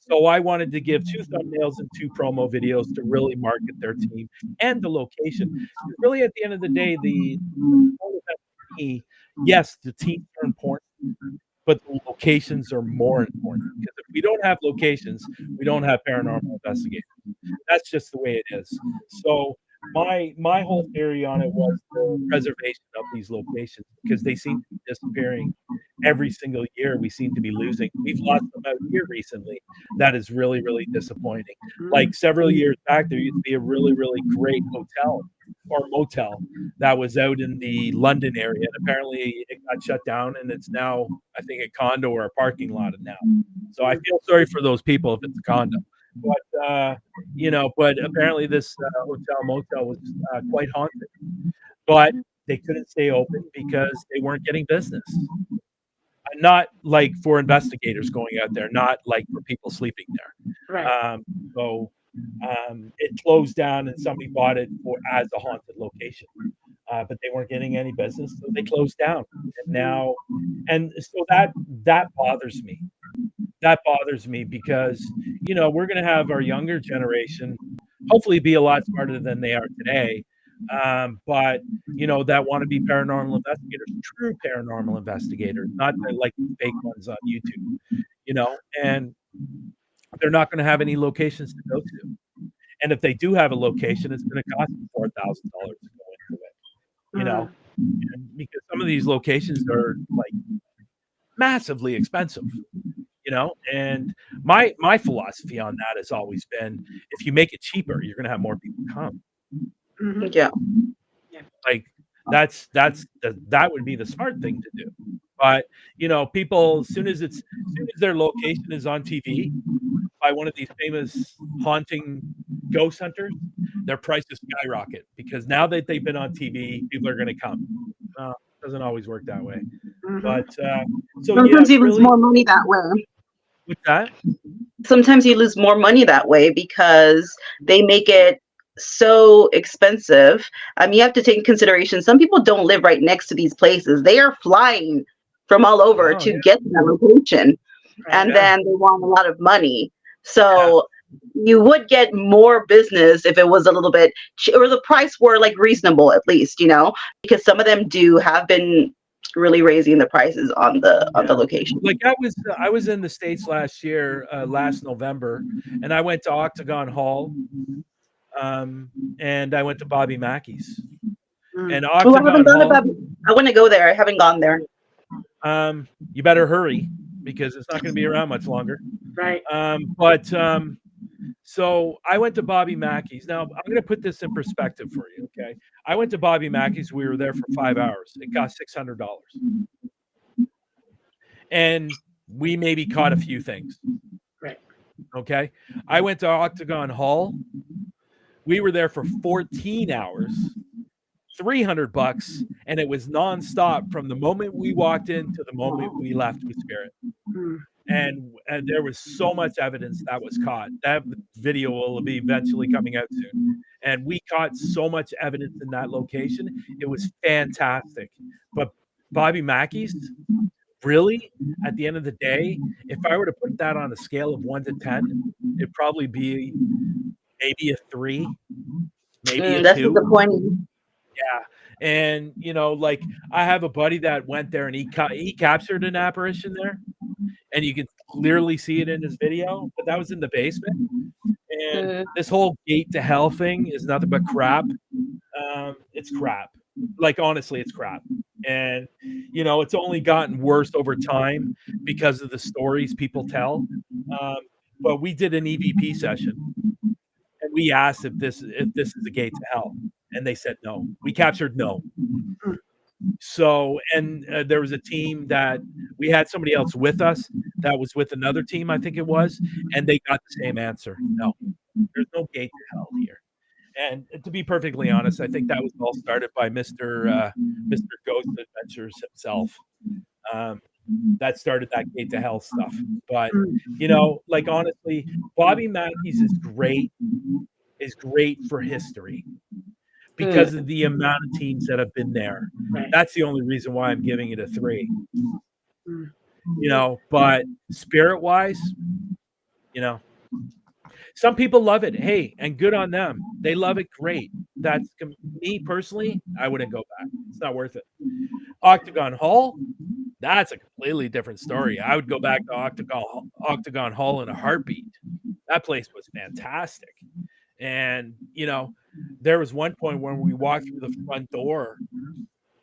So I wanted to give 2 thumbnails and 2 promo videos to really market their team and the location. Really, at the end of the day, yes, the teams are important, but the locations are more important. Because if we don't have locations, we don't have paranormal investigators. That's just the way it is. So my whole theory on it was the preservation of these locations because they seem to be disappearing every single year. We seem to be losing. We've lost them out here recently. That is really, really disappointing. Like several years back, there used to be a really, really great hotel or motel that was out in the London area. And apparently it got shut down and it's now, I think, a condo or a parking lot now. So I feel sorry for those people if it's a condo. But apparently this hotel motel was quite haunted. But they couldn't stay open because they weren't getting business. Not like for investigators going out there, not like for people sleeping there. Right. It closed down and somebody bought it as a haunted location. But they weren't getting any business, so they closed down. And so that bothers me. That bothers me because, we're going to have our younger generation hopefully be a lot smarter than they are today. But, that want to be paranormal investigators, true paranormal investigators, not like fake ones on YouTube, and they're not going to have any locations to go to. And if they do have a location, it's going to cost them $4,000 to go into it, because some of these locations are like massively expensive. And my philosophy on that has always been, if you make it cheaper, you're going to have more people come. Yeah. Like that would be the smart thing to do. But people, as soon as their location is on TV by one of these famous haunting ghost hunters, their prices skyrocket because now that they've been on TV, people are going to come. It doesn't always work that way. But sometimes you lose more money that way. What's that? Sometimes you lose more money that way because they make it so expensive. You have to take into consideration some people don't live right next to these places. They are flying from all over to get to that location, and then they want a lot of money. So you would get more business if it was a little bit, or the price were like reasonable at least, because some of them have been really raising the prices on the location. Like I was in the States last November, and I went to Octagon Hall, and I went to Bobby Mackey's. And Octagon Hall, I want to go there. I haven't gone there. You better hurry because it's not going to be around much longer. Right. So I went to Bobby Mackey's. Now I'm going to put this in perspective for you. Okay. I went to Bobby Mackey's. We were there for 5 hours. It cost $600. And we maybe caught a few things. Right. Okay. I went to Octagon Hall. We were there for 14 hours, $300, and it was nonstop from the moment we walked in to the moment we left with Spirit. And there was so much evidence that was caught. That video will be eventually coming out soon. And we caught so much evidence in that location. It was fantastic. But Bobby Mackey's, really, at the end of the day, if I were to put that on a scale of 1 to 10, it'd probably be maybe a 3, maybe a 2. That's disappointing. Yeah. And, like I have a buddy that went there and he captured an apparition there. and you can clearly see it in this video, but that was in the basement. And this whole gate to hell thing is nothing but crap. It's crap. Like, honestly, it's crap. And, it's only gotten worse over time because of the stories people tell. But we did an EVP session, and we asked if this is a gate to hell, and they said no. We captured no. So, and there was a team that we had somebody else with us that was with another team, I think it was, and they got the same answer. No, there's no gate to hell here. And to be perfectly honest, I think that was all started by Mr. Ghost Adventures himself. That started that gate to hell stuff. But, like, honestly, Bobby Mackey's is great for history because of the amount of teams that have been there. That's the only reason why I'm giving it a 3. But spirit-wise, some people love it. Hey, and good on them. They love it. Great. That's me personally. I wouldn't go back. It's not worth it. Octagon Hall, that's a completely different story. I would go back to Octagon Hall in a heartbeat. That place was fantastic. And, there was one point when we walked through the front door,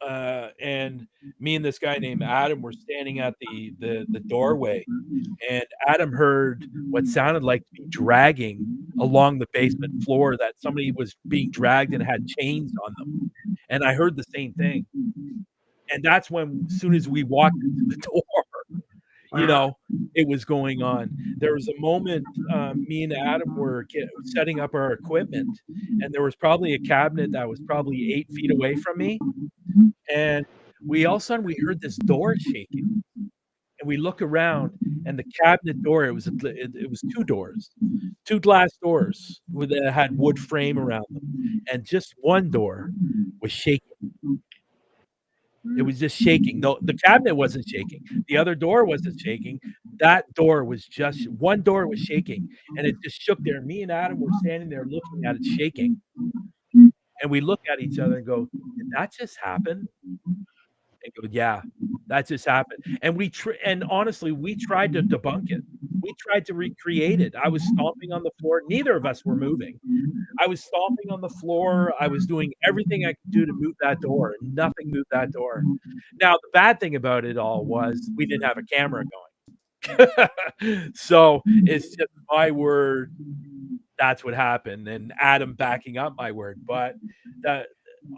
and me and this guy named Adam were standing at the doorway, and Adam heard what sounded like dragging along the basement floor, that somebody was being dragged and had chains on them. And I heard the same thing. And that's when, as soon as we walked into the door, it was going on. There was a moment, me and Adam were setting up our equipment, and there was probably a cabinet that was probably 8 feet away from me. And all of a sudden we heard this door shaking, and we look around, and the cabinet door, it was 2 doors, 2 glass doors that had wood frame around them, and just one door was shaking. It was just shaking. No, the cabinet wasn't shaking. The other door wasn't shaking. That door was just, one door was shaking, and it just shook there. Me and Adam were standing there looking at it shaking, and we look at each other and go, "Did that just happen?" And go, "Yeah, that just happened." And and honestly, we tried to debunk it. We tried to recreate it. I was stomping on the floor. Neither of us were moving. I was stomping on the floor. I was doing everything I could do to move that door. Nothing moved that door. Now, the bad thing about it all was we didn't have a camera going. So it's just my word. That's what happened. And Adam backing up my word. But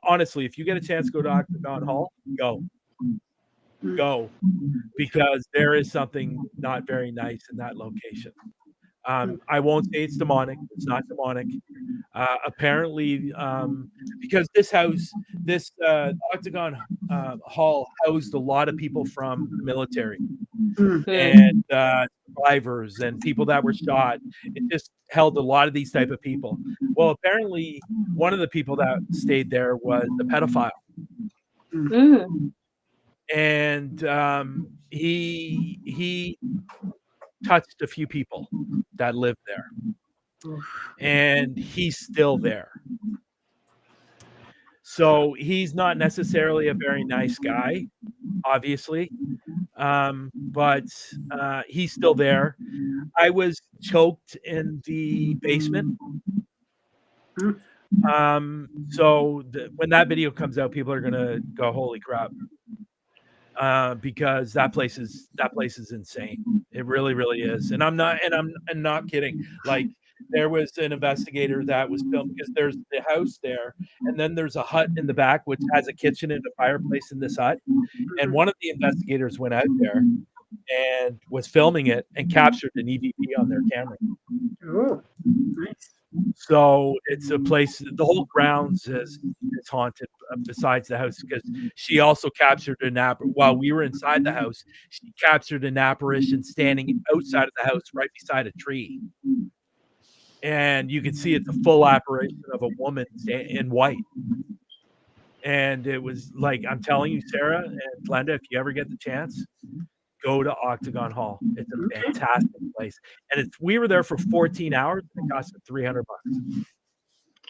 honestly, if you get a chance to go to Octagon Hall, go, because there is something not very nice in that location. I won't say it's demonic. It's not demonic. Apparently, because this Octagon Hall housed a lot of people from the military and survivors and people that were shot. It just held a lot of these type of people. Well, apparently, one of the people that stayed there was the pedophile. And he touched a few people that lived there, and he's still there. So he's not necessarily a very nice guy, obviously, but he's still there. I was choked in the basement. So when that video comes out, people are gonna go, "Holy crap!" Because that place is insane. It really, really is. And I'm not kidding. Like, there was an investigator that was filmed, because there's the house there, and then there's a hut in the back which has a kitchen and a fireplace in this hut. And one of the investigators went out there and was filming it and captured an EVP on their camera. Oh, nice. So it's a place, the whole grounds is haunted, besides the house, because she also captured while we were inside the house, she captured an apparition standing outside of the house right beside a tree. And you can see it's a full apparition of a woman in white. And it was like, I'm telling you, Sarah and Glenda, if you ever get the chance, go to Octagon Hall. It's a fantastic place. And we were there for 14 hours, and it cost us $300.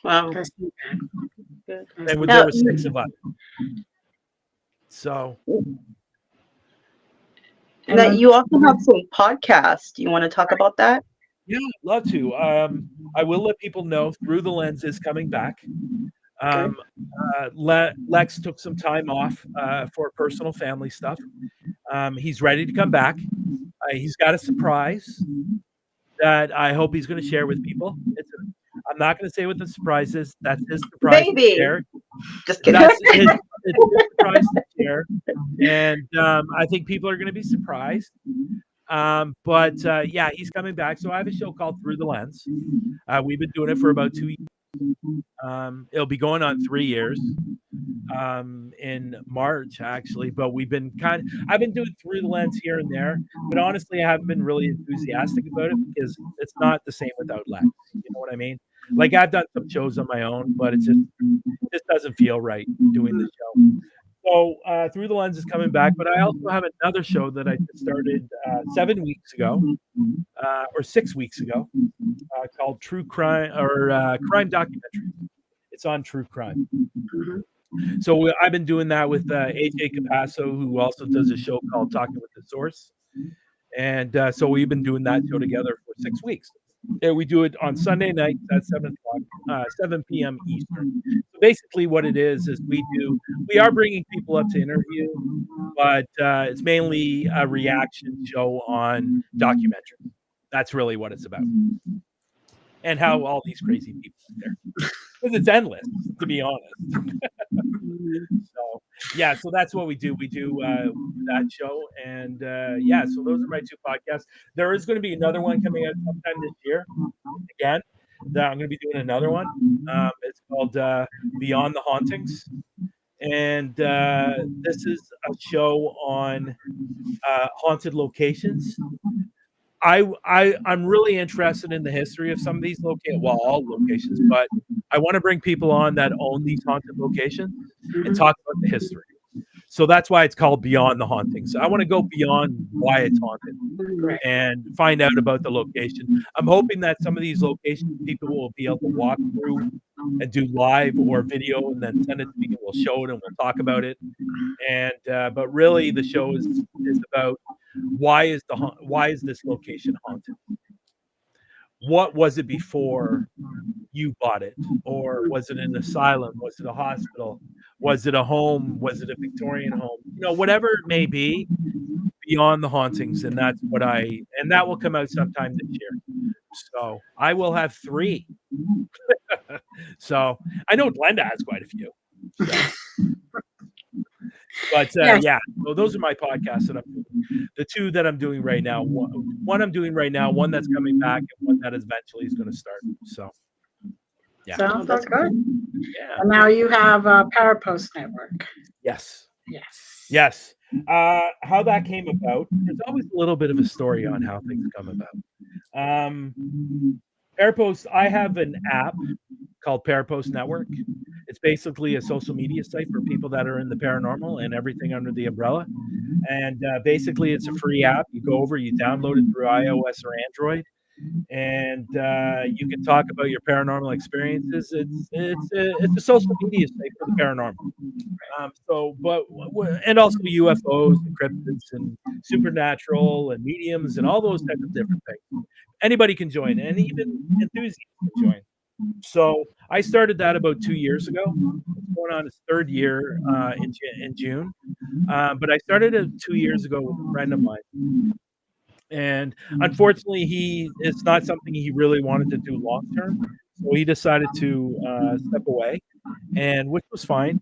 Wow. Good. And there were 6 of us. So And that you also have some podcasts. Do you want to talk about that? Yeah, I'd love to. I will let people know Through the Lens is coming back. Lex took some time off for personal family stuff. He's ready to come back. He's got a surprise that I hope he's going to share with people. I'm not going to say what the surprise is. That's his surprise to share. Just kidding. That's his surprise to share. And I think people are going to be surprised. But he's coming back. So I have a show called Through the Lens. We've been doing it for about 2 years. It'll be going on 3 years in March, actually. But I've been doing Through the Lens here and there. But honestly, I haven't been really enthusiastic about it because it's not the same without Lex. You know what I mean? Like, I've done some shows on my own, but it just doesn't feel right doing the show. So Through the Lens is coming back, but I also have another show that I started 7 weeks ago, or 6 weeks ago, called True Crime or Crime Documentaries. It's on true crime. So I've been doing that with A.J. Capasso, who also does a show called Talking with the Source. And so we've been doing that show together for 6 weeks. And we do it on Sunday nights at 7 p.m. Eastern. So basically what it is we are bringing people up to interview, but it's mainly a reaction show on documentary. That's really what it's about. And how all these crazy people are there. Because it's endless, to be honest. So that's what we do. We do that show. And so those are my 2 podcasts. There is going to be another one coming out sometime this year. Again, that I'm going to be doing another one. It's called Beyond the Hauntings. And this is a show on haunted locations. I'm really interested in the history of some of these all locations, but I want to bring people on that own these haunted locations and talk about the history. So that's why it's called Beyond the Hauntings. I want to go beyond why it's haunted and find out about the location. I'm hoping that some of these locations people will be able to walk through and do live or video and then send it to me and we'll show it and we'll talk about it. And but really the show is about why is this location haunted? What was it before you bought it? Or was it an asylum? Was it a hospital? Was it a home? Was it a Victorian home? Whatever it may be, Beyond the Hauntings. And that's and that will come out sometime this year. So I will have 3. So I know Glenda has quite a few. So. But so those are my podcasts that I'm doing. The 2 that I'm doing right now. One I'm doing right now, one that's coming back, and one that eventually is going to start. So, yeah. Sounds that's good. Yeah. And now you have a Parapost Network. Yes. How that came about, there's always a little bit of a story on how things come about. Parapost, I have an app called Parapost Network. It's basically a social media site for people that are in the paranormal and everything under the umbrella. And basically, it's a free app. You go over, you download it through iOS or Android, and you can talk about your paranormal experiences. It's a social media site for the paranormal. And also UFOs, and cryptids, and supernatural, and mediums, and all those types of different things. Anybody can join, and even enthusiasts can join. So I started that about 2 years ago. It's going on its 3rd year in June. But I started it 2 years ago with a friend of mine. And unfortunately, it's not something he really wanted to do long term. So he decided to step away, and which was fine.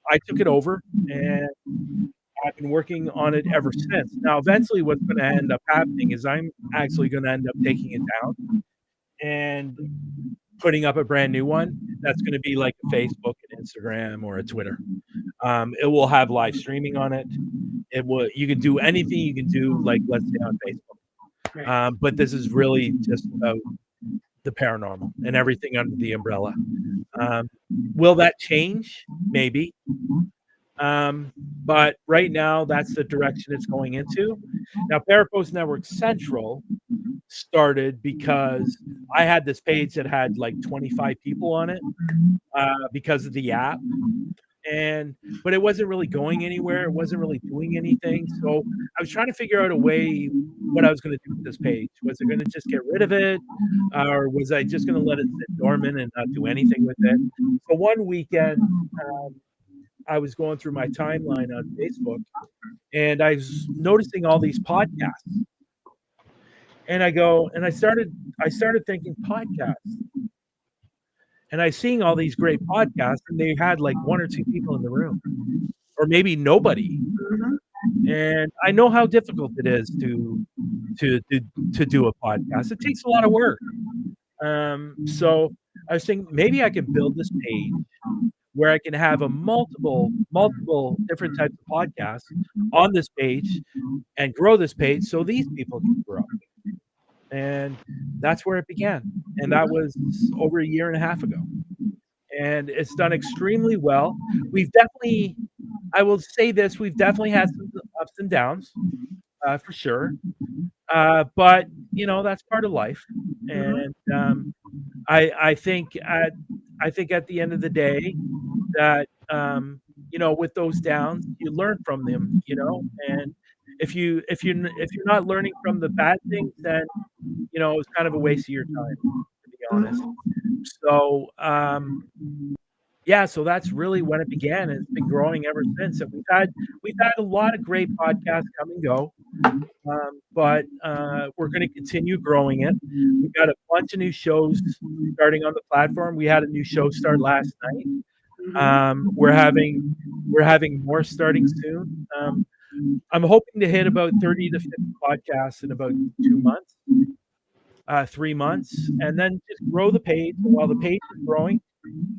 I took it over, and I've been working on it ever since. Now, eventually, what's going to end up happening is I'm actually going to end up taking it down and putting up a brand new one that's going to be like a Facebook and Instagram or a Twitter. It will have live streaming on it. You can do anything you can do, like let's say on Facebook. But this is really just about the paranormal and everything under the umbrella. Will that change? Maybe. But right now, that's the direction it's going into. Now, Parapost Network Central started because I had this page that had like 25 people on it because of the app. but it wasn't really going anywhere. It wasn't really doing anything. So I was trying to figure out a way what I was going to do with this page. Was I going to just get rid of it, or was I just going to let it sit dormant and not do anything with it? So one weekend, I was going through my timeline on Facebook, and I was noticing all these podcasts. And I started thinking podcasts. And I seeing all these great podcasts, and they had like one or two people in the room, or maybe nobody. And I know how difficult it is to do a podcast. It takes a lot of work. So I was thinking maybe I can build this page where I can have a multiple different types of podcasts on this page and grow this page so these people can grow. And that's where it began. And that was over a year and a half ago. And it's done extremely well. We've definitely, I will say this, we've definitely had some ups and downs, for sure. But you know, that's part of life. And I think at the end of the day that you know, with those downs, you learn from them, you know. And if you're not learning from the bad things, then you know, it's kind of a waste of your time, to be honest. So yeah, so that's really when it began, and it's been growing ever since. And we've had a lot of great podcasts come and go, but we're going to continue growing it. We've got a bunch of new shows starting on the platform. We had a new show start last night. We're having more starting soon. I'm hoping to hit about 30 to 50 podcasts in about 2 months, 3 months, and then just grow the page. And while the page is growing,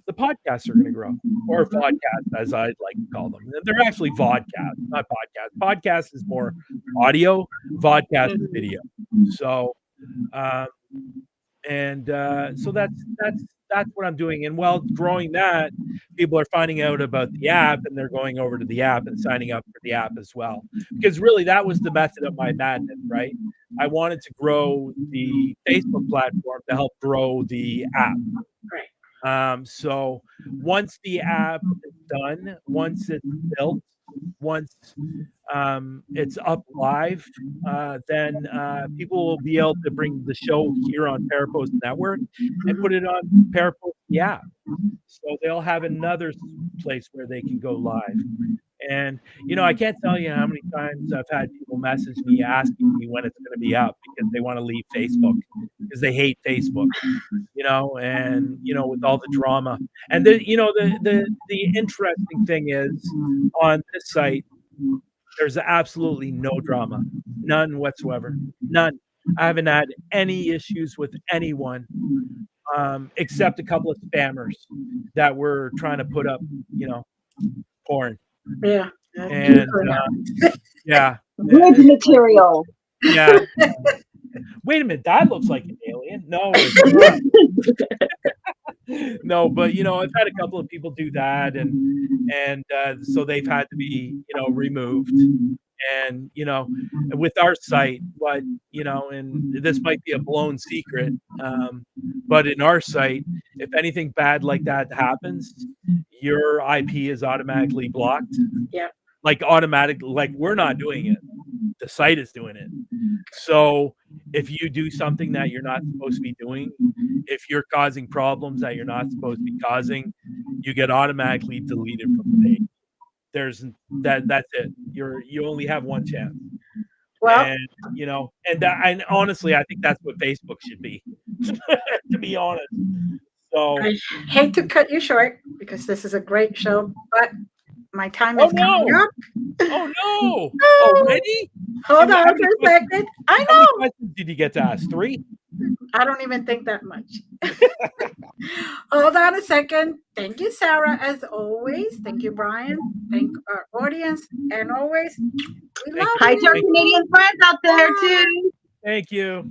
the podcasts are going to grow, or vodcasts, as I'd like to call them. They're actually vodcasts, not podcasts. Podcast is more audio, vodcast is video. So, so that's what I'm doing. And while growing that, people are finding out about the app, and they're going over to the app and signing up for the app as well. Because really, that was the method of my madness, right? I wanted to grow the Facebook platform to help grow the app. So once the app is done, once it's built, once it's up live, then people will be able to bring the show here on Parapost Network and put it on Parapost the app. So they'll have another place where they can go live. And, you know, I can't tell you how many times I've had people message me asking me when it's going to be up because they want to leave Facebook because they hate Facebook, you know, and, you know, with all the drama. And, the interesting thing is on this site, there's absolutely no drama, none whatsoever, none. I haven't had any issues with anyone except a couple of spammers that were trying to put up, you know, porn. Yeah. And yeah, Good material. Yeah. Wait a minute, that looks like an alien. No, it's not. No, but you know, I've had a couple of people do that, and so they've had to be, you know, removed. And you know, with our site, what you know, and this might be a blown secret, but in our site, if anything bad like that happens, your IP is automatically blocked. Yeah. Like automatic, like we're not doing it. The site is doing it. So if you do something that you're not supposed to be doing, if you're causing problems that you're not supposed to be causing, you get automatically deleted from the page. That's it. You only have one chance. Well, and you know, and honestly, I think that's what Facebook should be, to be honest. So I hate to cut you short because this is a great show, but my time is coming up. Oh no! Already? Hold on for a second. I know. How many questions did you get to ask? 3? I don't even think that much. Hold on a second. Thank you, Sarah, as always. Thank you, Bryan. Thank our audience. And always, we love you. Hi to our Canadian friends out there, too. Thank you.